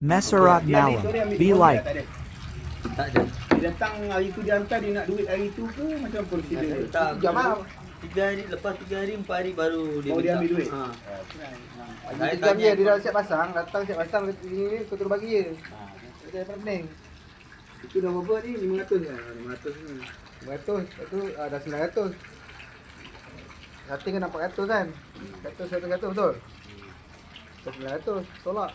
Mesarat Malam, be like. Tak ada. Dia datang hari tu dia hantar dia nak duit hari tu ke macam apa dia? Tak. Jam apa? 3 hari, lepas 3 hari, 4 hari baru dia Oh, dia ambil duit? Ha. Saya jam dia dah siap pasang, datang siap pasang ni kau terus bagi je. Dia pening. Itu dah berapa ni? 500 kan? 500 ni. 500, lepas tu dah 900. Rating kan 400 kan? 100 betul? 900, tolak.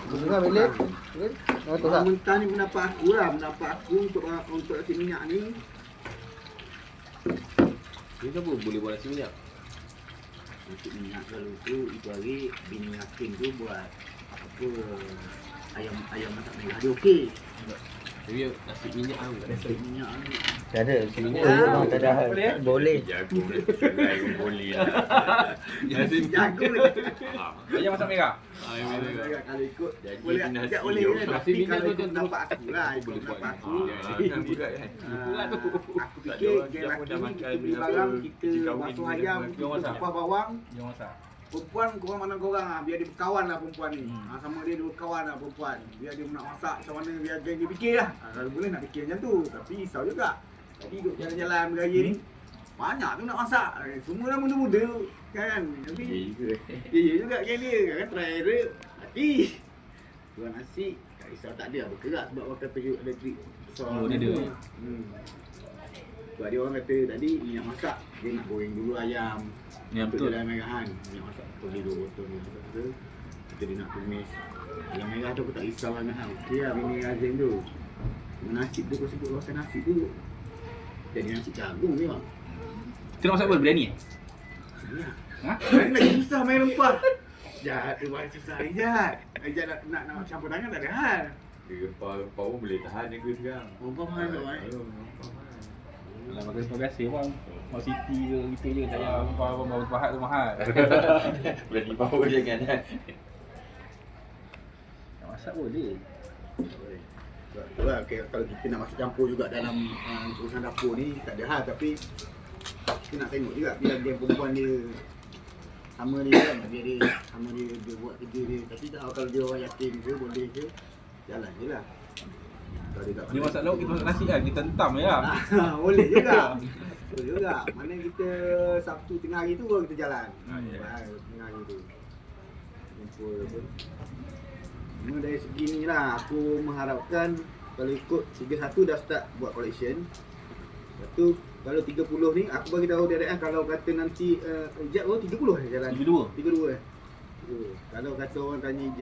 Bunga bilik, 900 Orang tak? mentah ni pendapat aku lah. Pendapat aku untuk nasi minyak ni. Ni kenapa boleh buat nasi minyak? Nasi minyak kalau tu, itu hari bini Hakim tu buat apa ayam masak merah dia okey. Tapi nasi minyak tahu tak? Nasi minyak ni. Tak ada. Sini Ah, tak ada. Boleh. Jago nak boleh lah. Nasi jago lagi. Ayam masak merah. Ayam merah. Kalau ikut Jadi boleh nasi tak boleh dia. kan? Nasi Tapi minyak kalau tu ikut kan pendapat aku lah, ikut boleh buat. pendapat aku. Kan berat kan. Aku fikir geng lelaki ni kita beli barang, kita basuh ayam, kita kupas bawang. Dia masak. Perempuan korang mana korang lah, biar dia berkawan lah perempuan ni. Sama dia berkawan lah perempuan. Biar dia nak masak macam mana, biar geng dia fikir lah. Kalau boleh nak fikir macam tu, tapi risau juga. Tadi duduk jalan-jalan beraya ni, banyak tu nak masak. Semua dah muda-muda kan. Tapi ya juga geng dia kan, terakhir tapi jual nasi, tak risau tak ada lah bergerak sebab orang kata elektrik besar. Oh, dia ada. Sebab dia orang kata tadi minyak masak, dia nak goreng dulu ayam. Ya, betul. Ayam merah kan, minyak masak beli 2 botol ni. Kita dia nak tumis. Ayam merah tu aku tak risau sangat lah. Okey lah bini Azim tu. Nasi tu kau sebut rasa nasi tu. Jadi nasi jagung ni bang. Kita nak masak apa? Biryani eh? Ha? Ini lagi susah main rempah. Jahat tu buat susah ni jahat. Jahat nak campur tangan tak ada hal. Rempah-rempah pun boleh tahan jaga sekarang. Rempah mahal tu kan. Alah, makan semua biasa bang. Mau City ke kita je tak payah apa pahat tu mahal. Berani power jangan kan. Nak masak boleh. Sebab tu lah, kalau kita nak masuk campur juga dalam urusan dapur ni tak ada hal, tapi kita nak tengok juga biar dia perempuan dia sama dia kan, biar dia sama dia buat kerja dia. Tapi tak tahu kalau dia orang yakin ke boleh ke, jalan je lah. Kalau dia tak Dia masak lauk, kita masak nasi kan. Kita hentam je lah. boleh juga. Boleh juga. Mana kita Sabtu tengah hari tu baru kita jalan. Tengah hari tu. Jumpa apa. Cuma dari segi ni lah, aku mengharapkan kalau ikut 31 dah start buat collection. Lepas tu kalau 30 ni, aku bagi tahu dia kalau kata nanti Ijat 30 jalan. 32. 32 Kalau kata orang tanya